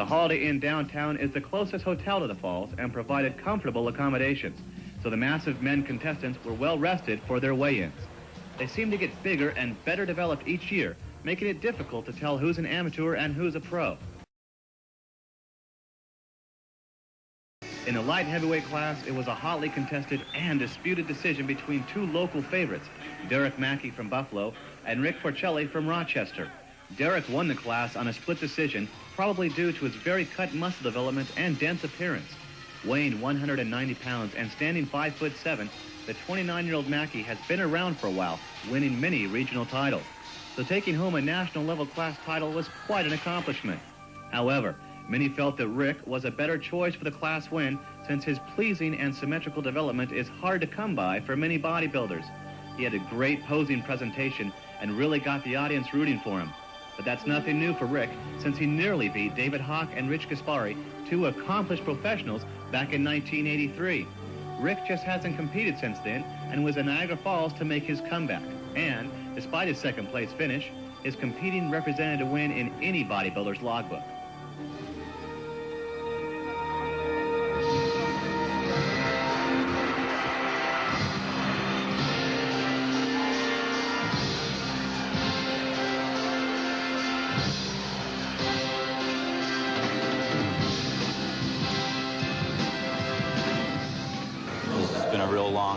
The Holiday Inn downtown is the closest hotel to the falls and provided comfortable accommodations, so the massive men contestants were well rested for their weigh-ins. They seem to get bigger and better developed each year, making it difficult to tell who's an amateur and who's a pro. In the light heavyweight class, it was a hotly contested and disputed decision between two local favorites, Derek Mackey from Buffalo and Rick Porcelli from Rochester. Derek won the class on a split decision, probably due to his very cut muscle development and dense appearance. Weighing 190 pounds and standing 5'7", the 29-year-old Mackey has been around for a while, winning many regional titles. So taking home a national level class title was quite an accomplishment. However, many felt that Rick was a better choice for the class win, since his pleasing and symmetrical development is hard to come by for many bodybuilders. He had a great posing presentation and really got the audience rooting for him. But that's nothing new for Rick, since he nearly beat David Hawk and Rich Gaspari, two accomplished professionals, back in 1983. Rick just hasn't competed since then and was in Niagara Falls to make his comeback. And, despite his second-place finish, his competing represented a win in any bodybuilder's logbook.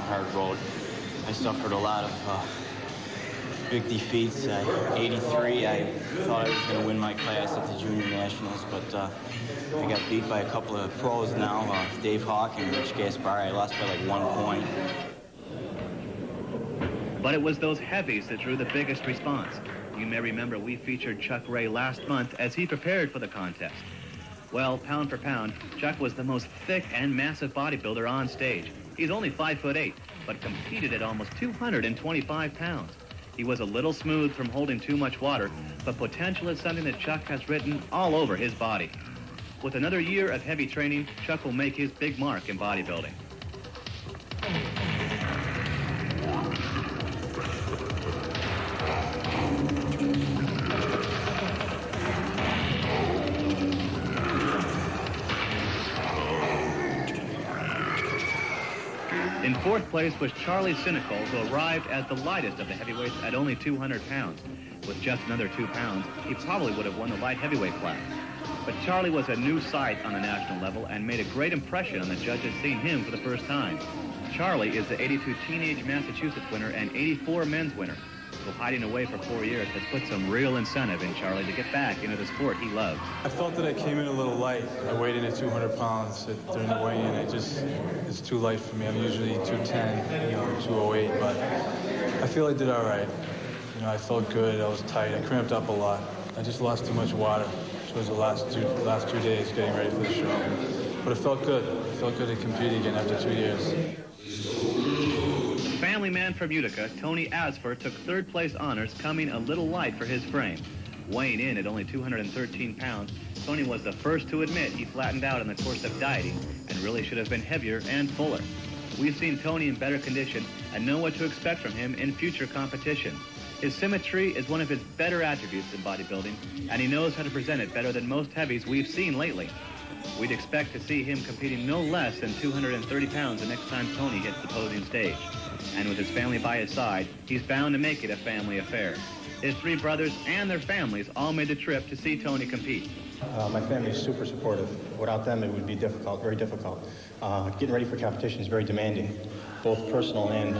Hard road. I suffered a lot of big defeats. At 83, I thought I was going to win my class at the Junior Nationals, but I got beat by a couple of pros now, Dave Hawk and Rich Gaspari. I lost by like 1 point. But it was those heavies that drew the biggest response. You may remember we featured Chuck Ray last month as he prepared for the contest. Well, pound for pound, Chuck was the most thick and massive bodybuilder on stage. He's only 5'8", but competed at almost 225 pounds. He was a little smooth from holding too much water, but potential is something that Chuck has written all over his body. With another year of heavy training, Chuck will make his big mark in bodybuilding. In fourth place was Charlie Cynical, who arrived as the lightest of the heavyweights at only 200 pounds. With just another 2 pounds, he probably would have won the light heavyweight class. But Charlie was a new sight on the national level and made a great impression on the judges seeing him for the first time. Charlie is the 82 Teenage Massachusetts winner and 84 men's winner. So hiding away for 4 years has put some real incentive in Charlie to get back into the sport he loves. I felt that I came in a little light. I weighed in at 200 pounds during the weigh-in. It's too light for me. I'm usually 210, 208, but I feel I did all right. I felt good. I was tight. I cramped up a lot. I just lost too much water. It was the last two days getting ready for the show. But it felt good. It felt good to compete again after 2 years. Family man from Utica, Tony Asper, took third-place honors, coming a little light for his frame. Weighing in at only 213 pounds, Tony was the first to admit he flattened out in the course of dieting and really should have been heavier and fuller. We've seen Tony in better condition and know what to expect from him in future competition. His symmetry is one of his better attributes in bodybuilding, and he knows how to present it better than most heavies we've seen lately. We'd expect to see him competing no less than 230 pounds the next time Tony hits the posing stage. And with his family by his side, he's bound to make it a family affair. His 3 brothers and their families all made the trip to see Tony compete. My family is super supportive. Without them, it would be difficult, very difficult. Getting ready for competition is very demanding, both personal and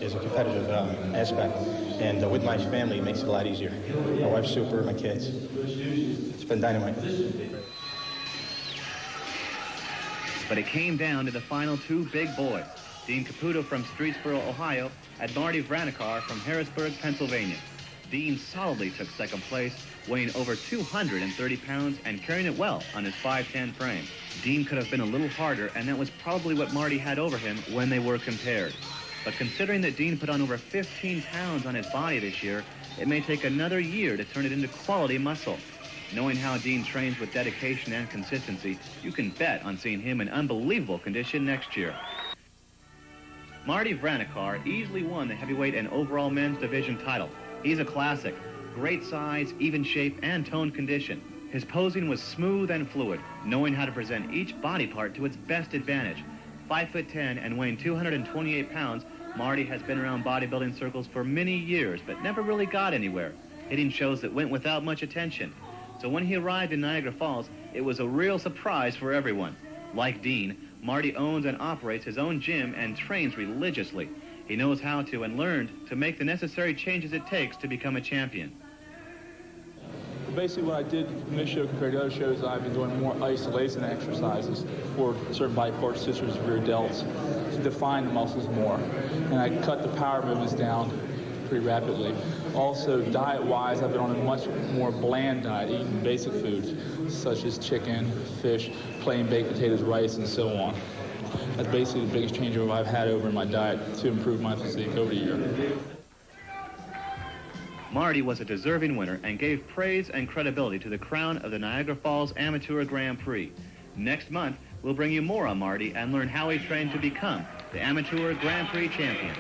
as a competitive aspect. And with my family, it makes it a lot easier. My wife's super, my kids. It's been dynamite. But it came down to the final 2 big boys, Dean Caputo from Streetsboro, Ohio, and Marty Franek from Harrisburg, Pennsylvania. Dean solidly took second place, weighing over 230 pounds and carrying it well on his 5'10" frame. Dean could have been a little harder, and that was probably what Marty had over him when they were compared. But considering that Dean put on over 15 pounds on his body this year, it may take another year to turn it into quality muscle. Knowing how Dean trains with dedication and consistency, you can bet on seeing him in unbelievable condition next year. Marty Franek easily won the heavyweight and overall men's division title. He's a classic. Great size, even shape, and toned condition. His posing was smooth and fluid, knowing how to present each body part to its best advantage. 5'10" and weighing 228 pounds, Marty has been around bodybuilding circles for many years, but never really got anywhere, hitting shows that went without much attention. So when he arrived in Niagara Falls, it was a real surprise for everyone. Like Dean, Marty owns and operates his own gym and trains religiously. He knows how to and learned to make the necessary changes it takes to become a champion. Basically what I did in this show compared to other shows, I've been doing more isolation exercises for certain body parts, such as rear delts, to define the muscles more. And I cut the power movements down pretty rapidly. Also, diet-wise, I've been on a much more bland diet, eating basic foods, such as chicken, fish, plain baked potatoes, rice, and so on. That's basically the biggest changeover I've had over in my diet to improve my physique over the year. Marty was a deserving winner and gave praise and credibility to the crown of the Niagara Falls Amateur Grand Prix. Next month, we'll bring you more on Marty and learn how he trained to become the Amateur Grand Prix champion.